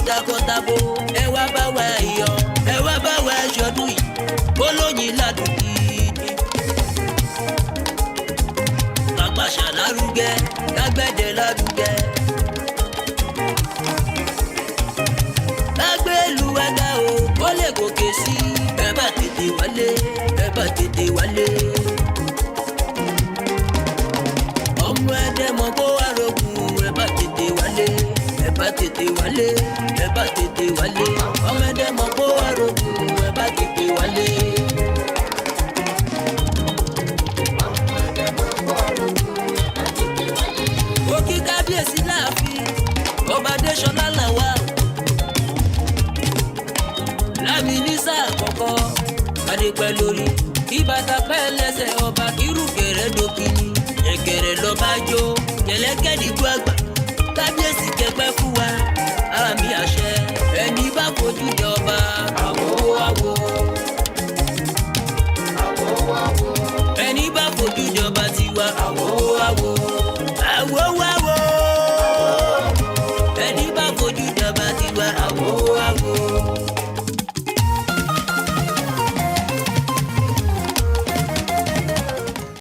Takọtabo ẹ wá bá wa yọ̀, ẹ wá bá wa ṣọdún yìí olóyin ládùn gidi. Kápáṣà lárugẹ kágbẹ́dẹ lárugẹ. Kágbélu ẹ̀ga o ó lè gòkè sí ẹ bá tètè wálé, ẹ bá tètè wálé. Ọmọ ẹdẹ mọ kó wá rogun ẹ bá tètè wálé, ẹ bá tètè wálé, ẹ bá tètè wálé. Ọmọ ẹdẹ mọ kó wá rogun ẹ bá tètè wálé. Òkì kábíyèsí láàfin ọba Adéṣọlá làwà láàmì ní sáà kọ́kọ́ adépẹ́ lórí kí bàtà pẹ́ lẹ́sẹ̀ ọba kírùkẹ̀rẹ́ dókínì ẹ̀kẹ̀rẹ̀ lọ́ba jó jẹ̀lẹ́kẹ̀ dìgbò àgbà kábíyèsí kẹpẹ́ fún wa ara mi àṣẹ.